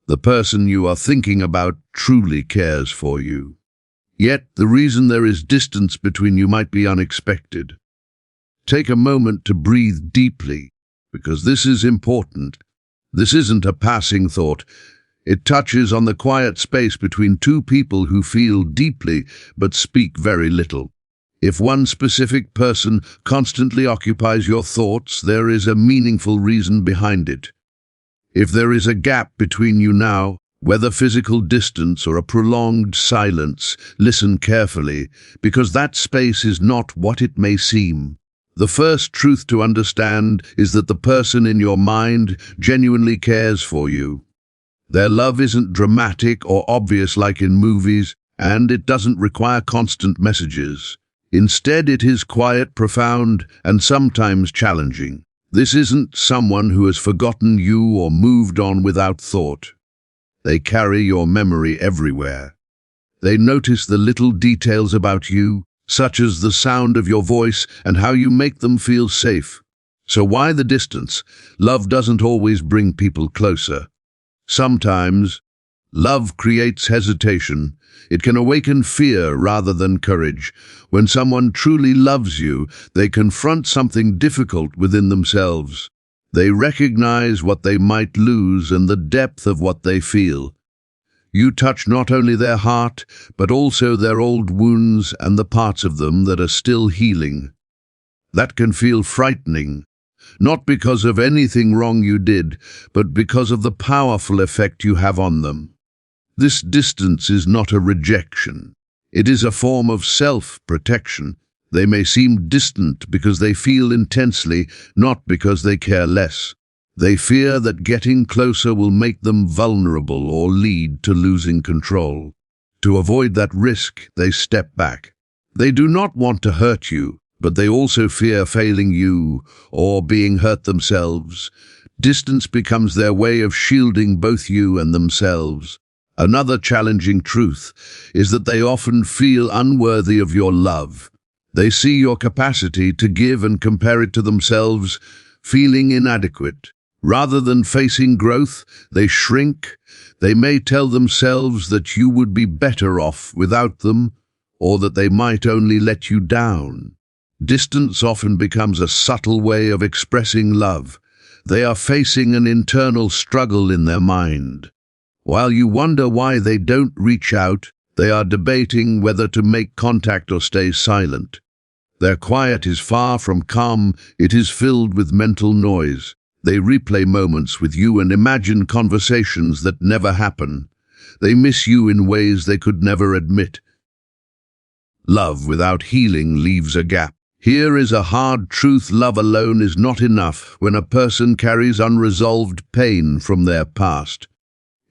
The person you are thinking about truly cares for you. Yet, the reason there is distance between you might be unexpected. Take a moment to breathe deeply, because this is important. This isn't a passing thought. It touches on the quiet space between two people who feel deeply but speak very little. If one specific person constantly occupies your thoughts, there is a meaningful reason behind it. If there is a gap between you now, whether physical distance or a prolonged silence, listen carefully, because that space is not what it may seem. The first truth to understand is that the person in your mind genuinely cares for you. Their love isn't dramatic or obvious like in movies, and it doesn't require constant messages. Instead, it is quiet, profound, and sometimes challenging. This isn't someone who has forgotten you or moved on without thought. They carry your memory everywhere. They notice the little details about you, such as the sound of your voice and how you make them feel safe. So why the distance? Love doesn't always bring people closer. Sometimes, love creates hesitation. It can awaken fear rather than courage. When someone truly loves you, they confront something difficult within themselves. They recognize what they might lose and the depth of what they feel. You touch not only their heart, but also their old wounds and the parts of them that are still healing. That can feel frightening, not because of anything wrong you did, but because of the powerful effect you have on them. This distance is not a rejection. It is a form of self-protection. They may seem distant because they feel intensely, not because they care less. They fear that getting closer will make them vulnerable or lead to losing control. To avoid that risk, they step back. They do not want to hurt you, but they also fear failing you or being hurt themselves. Distance becomes their way of shielding both you and themselves. Another challenging truth is that they often feel unworthy of your love. They see your capacity to give and compare it to themselves, feeling inadequate. Rather than facing growth, they shrink. They may tell themselves that you would be better off without them, or that they might only let you down. Distance often becomes a subtle way of expressing love. They are facing an internal struggle in their mind. While you wonder why they don't reach out, they are debating whether to make contact or stay silent. Their quiet is far from calm, it is filled with mental noise. They replay moments with you and imagine conversations that never happen. They miss you in ways they could never admit. Love without healing leaves a gap. Here is a hard truth: love alone is not enough when a person carries unresolved pain from their past.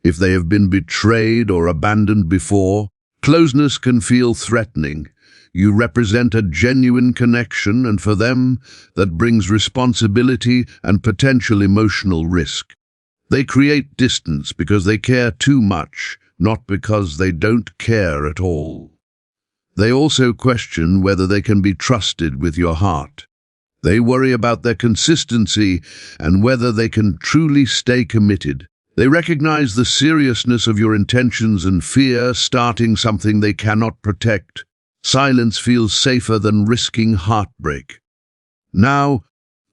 If they have been betrayed or abandoned before, closeness can feel threatening. You represent a genuine connection, and for them, that brings responsibility and potential emotional risk. They create distance because they care too much, not because they don't care at all. They also question whether they can be trusted with your heart. They worry about their consistency and whether they can truly stay committed. They recognize the seriousness of your intentions and fear starting something they cannot protect. Silence feels safer than risking heartbreak. Now,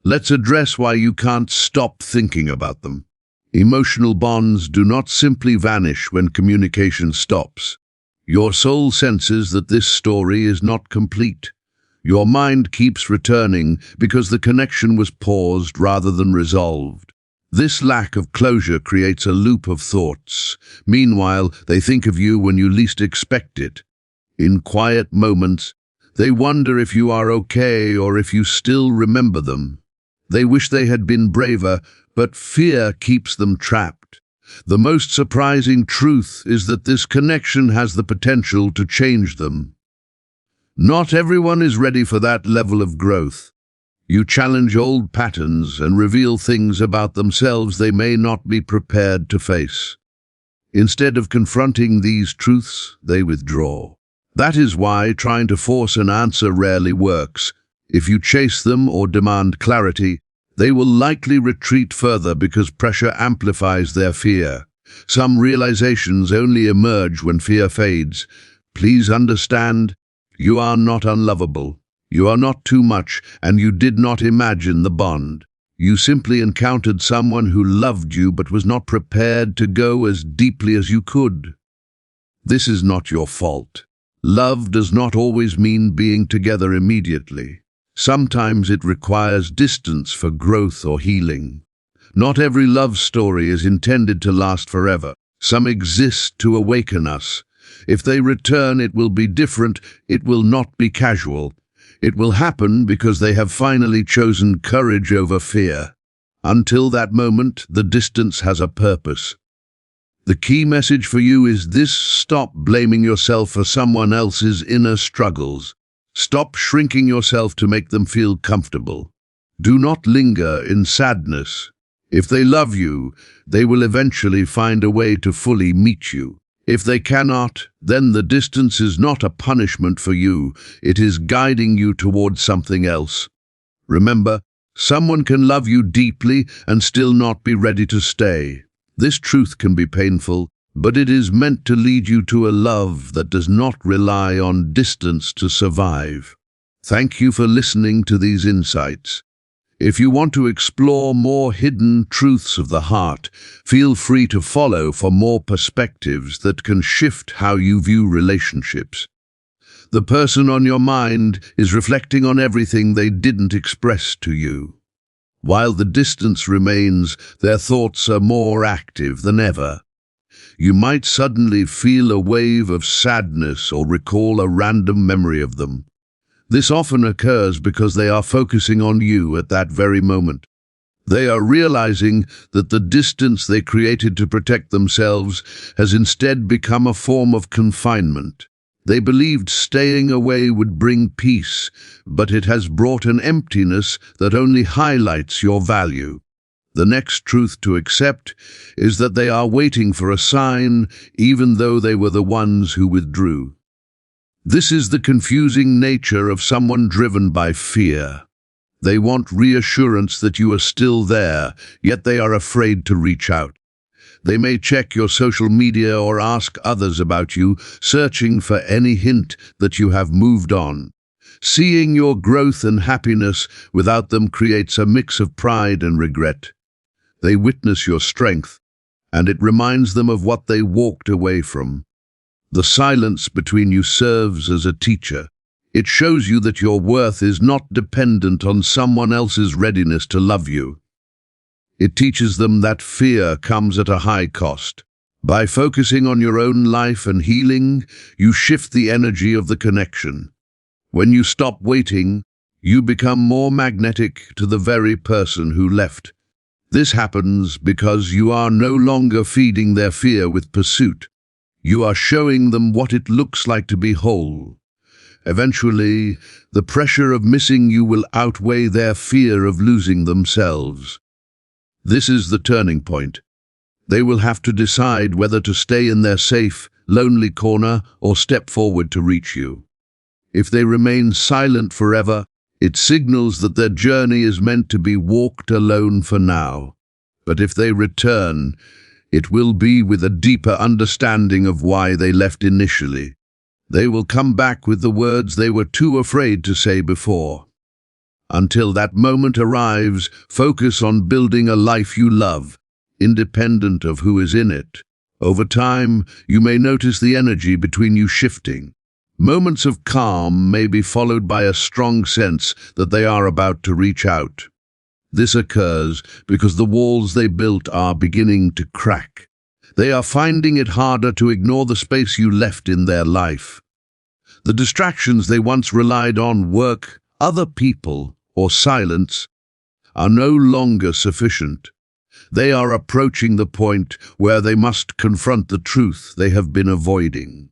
let's address why you can't stop thinking about them. Emotional bonds do not simply vanish when communication stops. Your soul senses that this story is not complete. Your mind keeps returning because the connection was paused rather than resolved. This lack of closure creates a loop of thoughts. Meanwhile, they think of you when you least expect it. In quiet moments, they wonder if you are okay or if you still remember them. They wish they had been braver, but fear keeps them trapped. The most surprising truth is that this connection has the potential to change them. Not everyone is ready for that level of growth. You challenge old patterns and reveal things about themselves they may not be prepared to face. Instead of confronting these truths, they withdraw. That is why trying to force an answer rarely works. If you chase them or demand clarity, they will likely retreat further because pressure amplifies their fear. Some realizations only emerge when fear fades. Please understand, you are not unlovable. You are not too much, and you did not imagine the bond. You simply encountered someone who loved you but was not prepared to go as deeply as you could. This is not your fault. Love does not always mean being together immediately. Sometimes it requires distance for growth or healing. Not every love story is intended to last forever. Some exist to awaken us. If they return, it will be different. It will not be casual. It will happen because they have finally chosen courage over fear. Until that moment, the distance has a purpose. The key message for you is this: stop blaming yourself for someone else's inner struggles. Stop shrinking yourself to make them feel comfortable. Do not linger in sadness. If they love you, they will eventually find a way to fully meet you. If they cannot, then the distance is not a punishment for you. It is guiding you towards something else. Remember, someone can love you deeply and still not be ready to stay. This truth can be painful, but it is meant to lead you to a love that does not rely on distance to survive. Thank you for listening to these insights. If you want to explore more hidden truths of the heart, feel free to follow for more perspectives that can shift how you view relationships. The person on your mind is reflecting on everything they didn't express to you. While the distance remains, their thoughts are more active than ever. You might suddenly feel a wave of sadness or recall a random memory of them. This often occurs because they are focusing on you at that very moment. They are realizing that the distance they created to protect themselves has instead become a form of confinement. They believed staying away would bring peace, but it has brought an emptiness that only highlights your value. The next truth to accept is that they are waiting for a sign, even though they were the ones who withdrew. This is the confusing nature of someone driven by fear. They want reassurance that you are still there, yet they are afraid to reach out. They may check your social media or ask others about you, searching for any hint that you have moved on. Seeing your growth and happiness without them creates a mix of pride and regret. They witness your strength, and it reminds them of what they walked away from. The silence between you serves as a teacher. It shows you that your worth is not dependent on someone else's readiness to love you. It teaches them that fear comes at a high cost. By focusing on your own life and healing, you shift the energy of the connection. When you stop waiting, you become more magnetic to the very person who left. This happens because you are no longer feeding their fear with pursuit. You are showing them what it looks like to be whole. Eventually, the pressure of missing you will outweigh their fear of losing themselves. This is the turning point. They will have to decide whether to stay in their safe, lonely corner or step forward to reach you. If they remain silent forever, it signals that their journey is meant to be walked alone for now. But if they return, it will be with a deeper understanding of why they left initially. They will come back with the words they were too afraid to say before. Until that moment arrives, focus on building a life you love, independent of who is in it. Over time, you may notice the energy between you shifting. Moments of calm may be followed by a strong sense that they are about to reach out. This occurs because the walls they built are beginning to crack. They are finding it harder to ignore the space you left in their life. The distractions they once relied on, work, other people, or silence, are no longer sufficient. They are approaching the point where they must confront the truth they have been avoiding.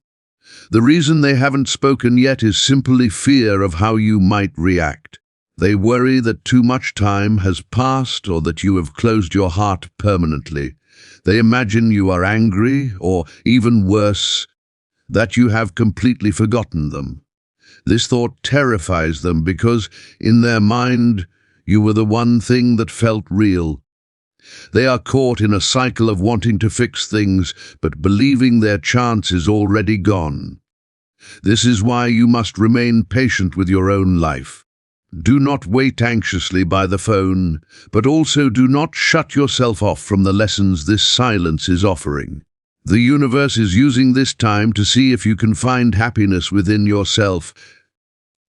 The reason they haven't spoken yet is simply fear of how you might react. They worry that too much time has passed or that you have closed your heart permanently. They imagine you are angry, or even worse, that you have completely forgotten them. This thought terrifies them because, in their mind, you were the one thing that felt real. They are caught in a cycle of wanting to fix things, but believing their chance is already gone. This is why you must remain patient with your own life. Do not wait anxiously by the phone, but also do not shut yourself off from the lessons this silence is offering. The universe is using this time to see if you can find happiness within yourself.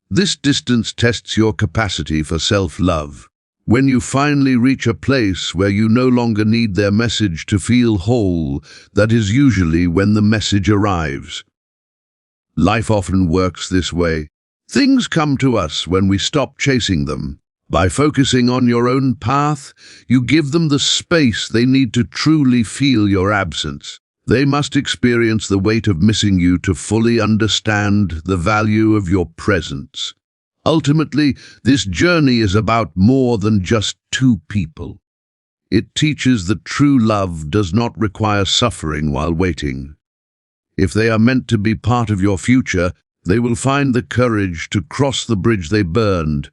This distance tests your capacity for self-love. When you finally reach a place where you no longer need their message to feel whole, that is usually when the message arrives. Life often works this way. Things come to us when we stop chasing them. By focusing on your own path, you give them the space they need to truly feel your absence. They must experience the weight of missing you to fully understand the value of your presence. Ultimately, this journey is about more than just two people. It teaches that true love does not require suffering while waiting. If they are meant to be part of your future, they will find the courage to cross the bridge they burned.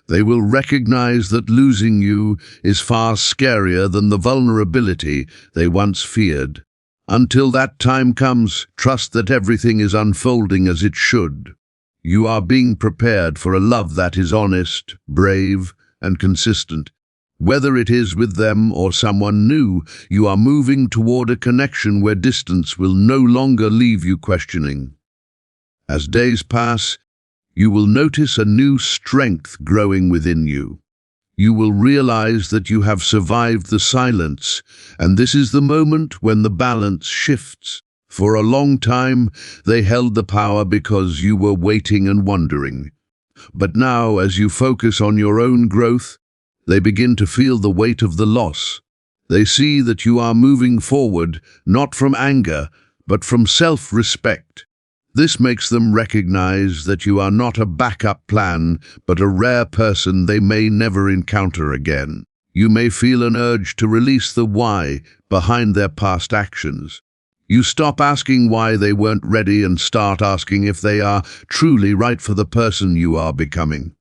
They will recognize that losing you is far scarier than the vulnerability they once feared. Until that time comes, trust that everything is unfolding as it should. You are being prepared for a love that is honest, brave, and consistent. Whether it is with them or someone new, you are moving toward a connection where distance will no longer leave you questioning. As days pass, you will notice a new strength growing within you. You will realize that you have survived the silence, and this is the moment when the balance shifts. For a long time, they held the power because you were waiting and wondering. But now, as you focus on your own growth, they begin to feel the weight of the loss. They see that you are moving forward, not from anger, but from self-respect. This makes them recognize that you are not a backup plan, but a rare person they may never encounter again. You may feel an urge to release the why behind their past actions. You stop asking why they weren't ready and start asking if they are truly right for the person you are becoming.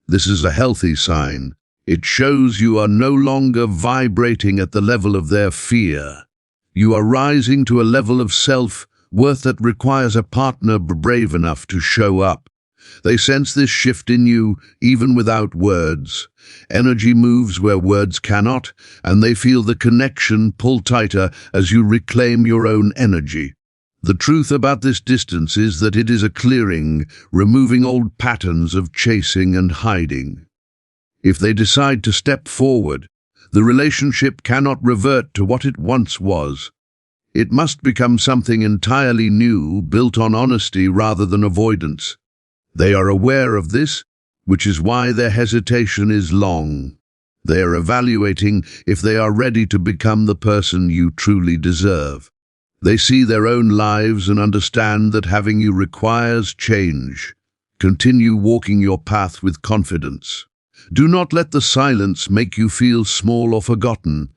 This is a healthy sign. It shows you are no longer vibrating at the level of their fear. You are rising to a level of self-worth that requires a partner brave enough to show up. They sense this shift in you, even without words. Energy moves where words cannot, and they feel the connection pull tighter as you reclaim your own energy. The truth about this distance is that it is a clearing, removing old patterns of chasing and hiding. If they decide to step forward, the relationship cannot revert to what it once was. It must become something entirely new, built on honesty rather than avoidance. They are aware of this, which is why their hesitation is long. They are evaluating if they are ready to become the person you truly deserve. They see their own lives and understand that having you requires change. Continue walking your path with confidence. Do not let the silence make you feel small or forgotten.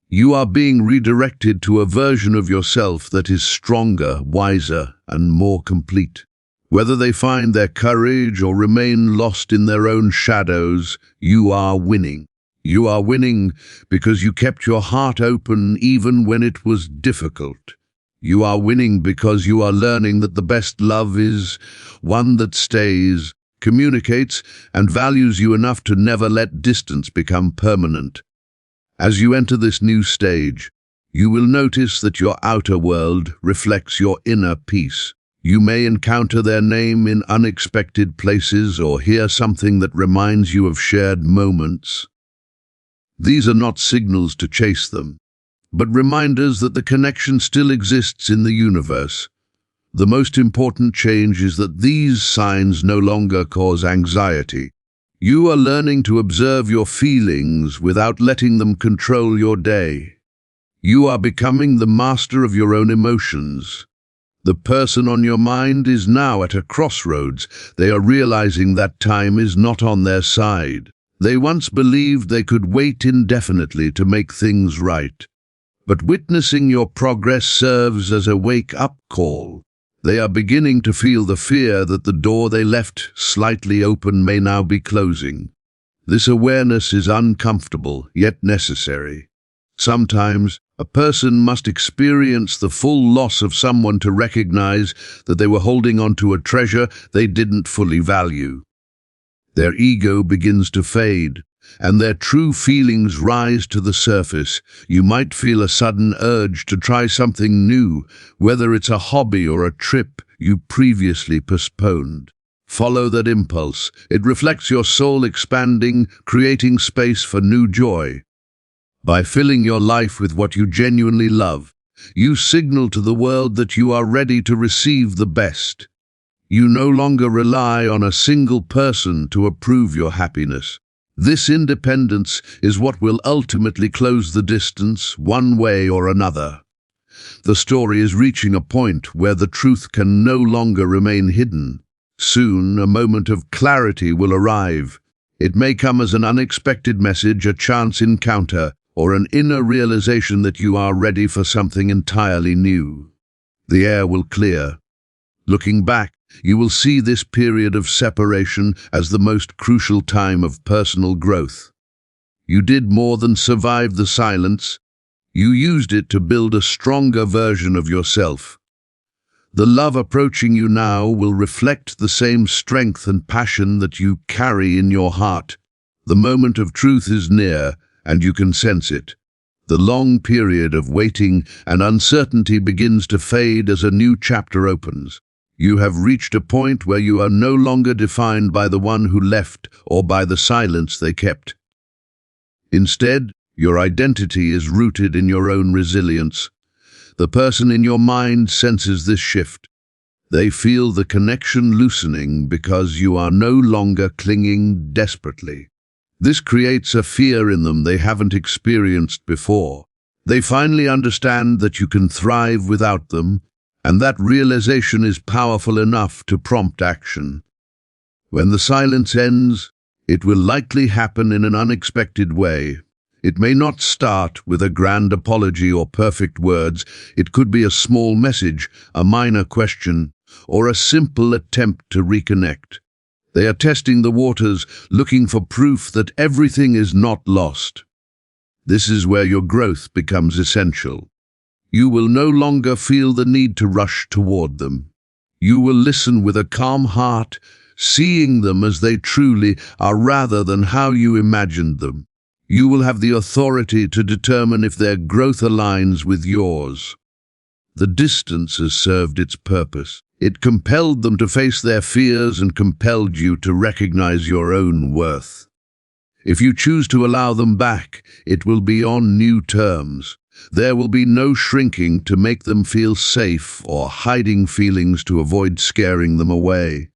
You are being redirected to a version of yourself that is stronger, wiser, and more complete. Whether they find their courage or remain lost in their own shadows, you are winning. You are winning because you kept your heart open even when it was difficult. You are winning because you are learning that the best love is one that stays, communicates, and values you enough to never let distance become permanent. As you enter this new stage, you will notice that your outer world reflects your inner peace. You may encounter their name in unexpected places or hear something that reminds you of shared moments. These are not signals to chase them, but reminders that the connection still exists in the universe. The most important change is that these signs no longer cause anxiety. You are learning to observe your feelings without letting them control your day. You are becoming the master of your own emotions. The person on your mind is now at a crossroads. They are realizing that time is not on their side. They once believed they could wait indefinitely to make things right. But witnessing your progress serves as a wake-up call. They are beginning to feel the fear that the door they left slightly open may now be closing. This awareness is uncomfortable, yet necessary. Sometimes, a person must experience the full loss of someone to recognize that they were holding on to a treasure they didn't fully value. Their ego begins to fade, and their true feelings rise to the surface. You might feel a sudden urge to try something new, whether it's a hobby or a trip you previously postponed. Follow that impulse. It reflects your soul expanding, creating space for new joy. By filling your life with what you genuinely love, you signal to the world that you are ready to receive the best. You no longer rely on a single person to approve your happiness. This independence is what will ultimately close the distance, one way or another. The story is reaching a point where the truth can no longer remain hidden. Soon, a moment of clarity will arrive. It may come as an unexpected message, a chance encounter, or an inner realization that you are ready for something entirely new. The air will clear. Looking back, you will see this period of separation as the most crucial time of personal growth. You did more than survive the silence. You used it to build a stronger version of yourself. The love approaching you now will reflect the same strength and passion that you carry in your heart. The moment of truth is near, and you can sense it. The long period of waiting and uncertainty begins to fade as a new chapter opens. You have reached a point where you are no longer defined by the one who left or by the silence they kept. Instead, your identity is rooted in your own resilience. The person in your mind senses this shift. They feel the connection loosening because you are no longer clinging desperately. This creates a fear in them they haven't experienced before. They finally understand that you can thrive without them, and that realization is powerful enough to prompt action. When the silence ends, it will likely happen in an unexpected way. It may not start with a grand apology or perfect words. It could be a small message, a minor question, or a simple attempt to reconnect. They are testing the waters, looking for proof that everything is not lost. This is where your growth becomes essential. You will no longer feel the need to rush toward them. You will listen with a calm heart, seeing them as they truly are rather than how you imagined them. You will have the authority to determine if their growth aligns with yours. The distance has served its purpose. It compelled them to face their fears and compelled you to recognize your own worth. If you choose to allow them back, it will be on new terms. There will be no shrinking to make them feel safe or hiding feelings to avoid scaring them away.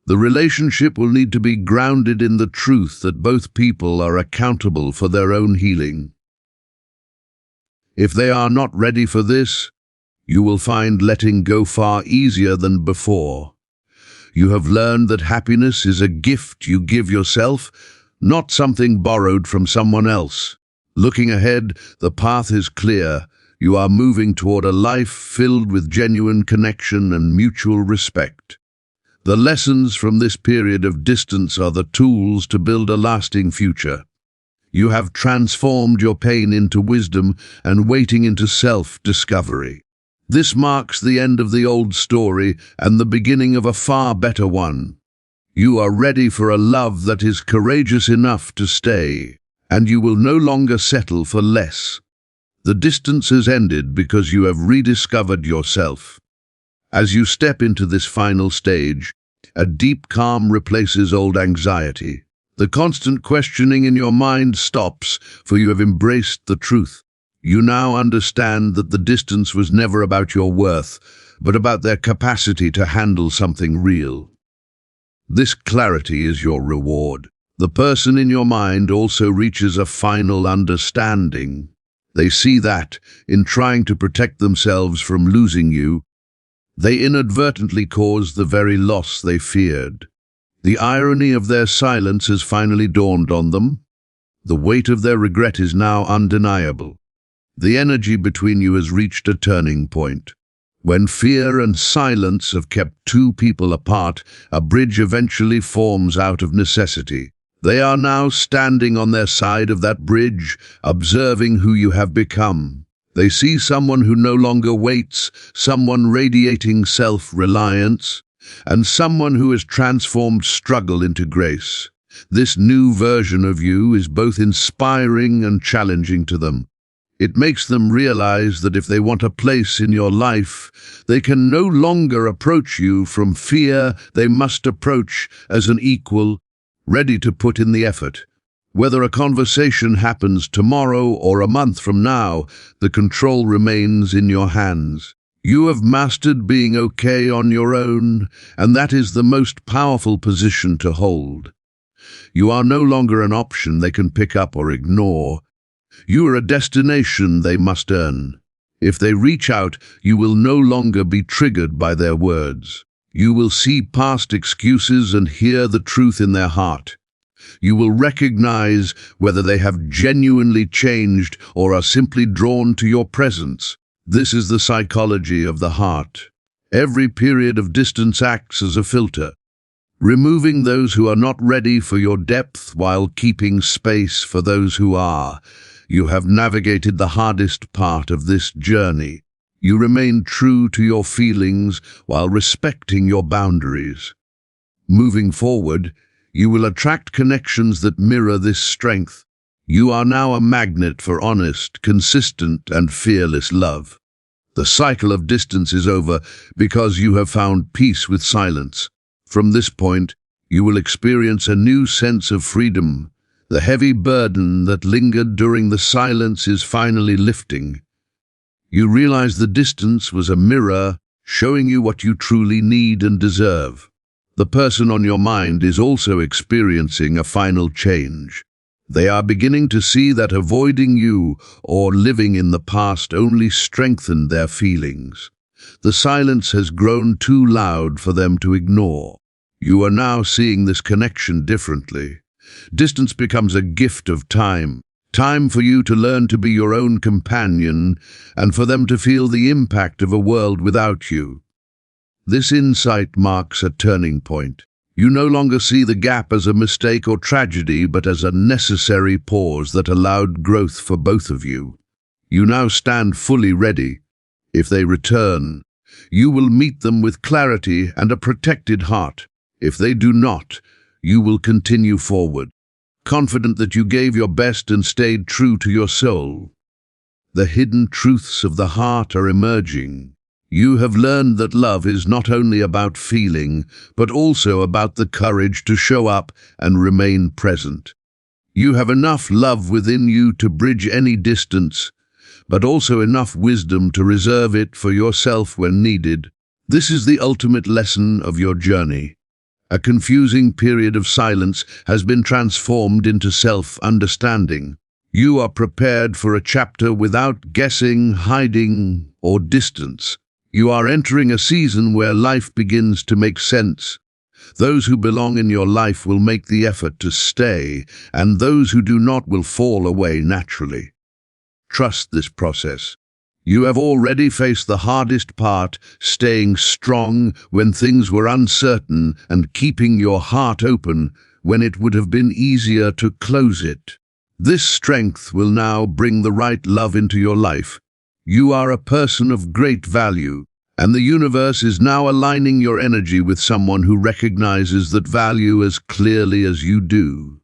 The relationship will need to be grounded in the truth that both people are accountable for their own healing. If they are not ready for this, you will find letting go far easier than before. You have learned that happiness is a gift you give yourself, not something borrowed from someone else. Looking ahead, the path is clear. You are moving toward a life filled with genuine connection and mutual respect. The lessons from this period of distance are the tools to build a lasting future. You have transformed your pain into wisdom and waiting into self-discovery. This marks the end of the old story and the beginning of a far better one. You are ready for a love that is courageous enough to stay, and you will no longer settle for less. The distance has ended because you have rediscovered yourself. As you step into this final stage, a deep calm replaces old anxiety. The constant questioning in your mind stops, for you have embraced the truth. You now understand that the distance was never about your worth, but about their capacity to handle something real. This clarity is your reward. The person in your mind also reaches a final understanding. They see that, in trying to protect themselves from losing you, they inadvertently caused the very loss they feared. The irony of their silence has finally dawned on them. The weight of their regret is now undeniable. The energy between you has reached a turning point. When fear and silence have kept two people apart, a bridge eventually forms out of necessity. They are now standing on their side of that bridge, observing who you have become. They see someone who no longer waits, someone radiating self-reliance, and someone who has transformed struggle into grace. This new version of you is both inspiring and challenging to them. It makes them realize that if they want a place in your life, they can no longer approach you from fear. They must approach as an equal, ready to put in the effort. Whether a conversation happens tomorrow or a month from now, the control remains in your hands. You have mastered being okay on your own, and that is the most powerful position to hold. You are no longer an option they can pick up or ignore. You are a destination they must earn. If they reach out, you will no longer be triggered by their words. You will see past excuses and hear the truth in their heart. You will recognize whether they have genuinely changed or are simply drawn to your presence. This is the psychology of the heart. Every period of distance acts as a filter, removing those who are not ready for your depth while keeping space for those who are. You have navigated the hardest part of this journey. You remain true to your feelings while respecting your boundaries. Moving forward, you will attract connections that mirror this strength. You are now a magnet for honest, consistent, and fearless love. The cycle of distance is over because you have found peace with silence. From this point, you will experience a new sense of freedom. The heavy burden that lingered during the silence is finally lifting. You realize the distance was a mirror, showing you what you truly need and deserve. The person on your mind is also experiencing a final change. They are beginning to see that avoiding you or living in the past only strengthened their feelings. The silence has grown too loud for them to ignore. You are now seeing this connection differently. Distance becomes a gift of time. Time for you to learn to be your own companion and for them to feel the impact of a world without you. This insight marks a turning point. You no longer see the gap as a mistake or tragedy, but as a necessary pause that allowed growth for both of you. You now stand fully ready. If they return, you will meet them with clarity and a protected heart. If they do not, you will continue forward, confident that you gave your best and stayed true to your soul. The hidden truths of the heart are emerging. You have learned that love is not only about feeling, but also about the courage to show up and remain present. You have enough love within you to bridge any distance, but also enough wisdom to reserve it for yourself when needed. This is the ultimate lesson of your journey. A confusing period of silence has been transformed into self-understanding. You are prepared for a chapter without guessing, hiding, or distance. You are entering a season where life begins to make sense. Those who belong in your life will make the effort to stay, and those who do not will fall away naturally. Trust this process. You have already faced the hardest part, staying strong when things were uncertain and keeping your heart open when it would have been easier to close it. This strength will now bring the right love into your life. You are a person of great value, and the universe is now aligning your energy with someone who recognizes that value as clearly as you do.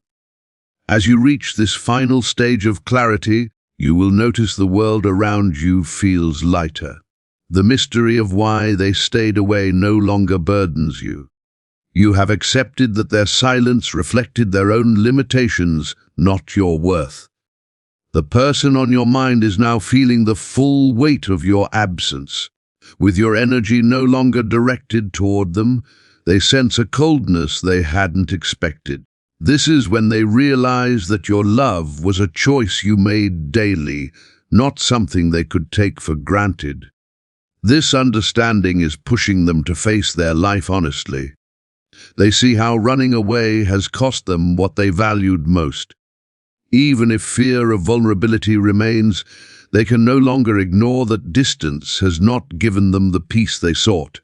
As you reach this final stage of clarity, you will notice the world around you feels lighter. The mystery of why they stayed away no longer burdens you. You have accepted that their silence reflected their own limitations, not your worth. The person on your mind is now feeling the full weight of your absence. With your energy no longer directed toward them, they sense a coldness they hadn't expected. This is when they realize that your love was a choice you made daily, not something they could take for granted. This understanding is pushing them to face their life honestly. They see how running away has cost them what they valued most. Even if fear of vulnerability remains, they can no longer ignore that distance has not given them the peace they sought.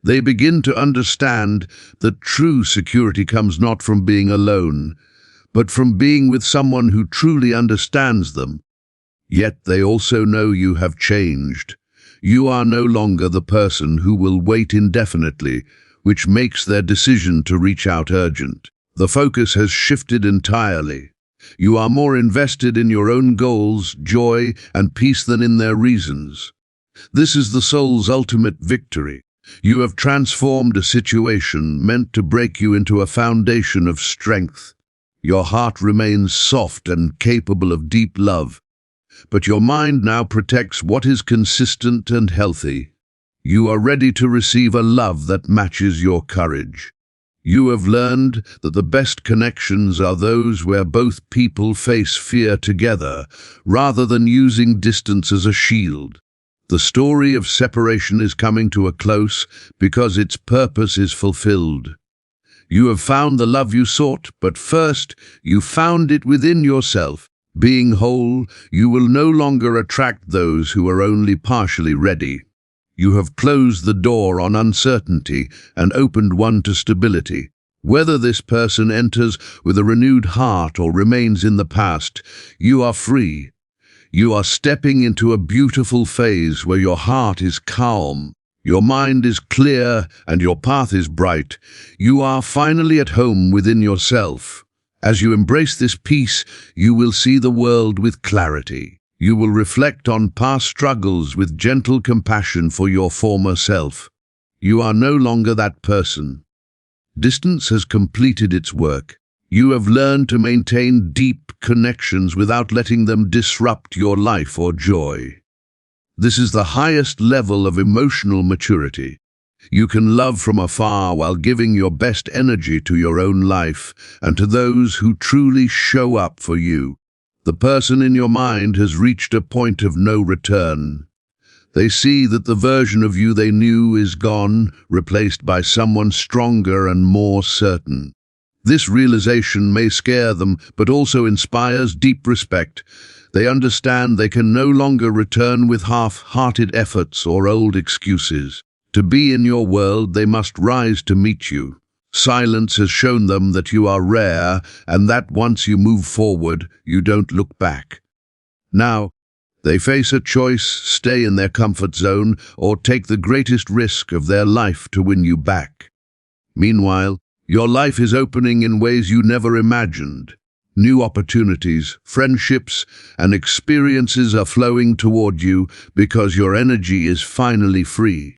They begin to understand that true security comes not from being alone, but from being with someone who truly understands them. Yet they also know you have changed. You are no longer the person who will wait indefinitely, which makes their decision to reach out urgent. The focus has shifted entirely. You are more invested in your own goals, joy, and peace than in their reasons. This is the soul's ultimate victory. You have transformed a situation meant to break you into a foundation of strength. Your heart remains soft and capable of deep love, but your mind now protects what is consistent and healthy. You are ready to receive a love that matches your courage. You have learned that the best connections are those where both people face fear together, rather than using distance as a shield. The story of separation is coming to a close because its purpose is fulfilled. You have found the love you sought, but first, you found it within yourself. Being whole, you will no longer attract those who are only partially ready. You have closed the door on uncertainty and opened one to stability. Whether this person enters with a renewed heart or remains in the past, you are free. You are stepping into a beautiful phase where your heart is calm, your mind is clear, and your path is bright. You are finally at home within yourself. As you embrace this peace, you will see the world with clarity. You will reflect on past struggles with gentle compassion for your former self. You are no longer that person. Distance has completed its work. You have learned to maintain deep connections without letting them disrupt your life or joy. This is the highest level of emotional maturity. You can love from afar while giving your best energy to your own life and to those who truly show up for you. The person in your mind has reached a point of no return. They see that the version of you they knew is gone, replaced by someone stronger and more certain. This realization may scare them, but also inspires deep respect. They understand they can no longer return with half-hearted efforts or old excuses. To be in your world, they must rise to meet you. Silence has shown them that you are rare, and that once you move forward, you don't look back. Now, they face a choice: stay in their comfort zone or take the greatest risk of their life to win you back. Meanwhile, your life is opening in ways you never imagined. New opportunities, friendships, and experiences are flowing toward you because your energy is finally free.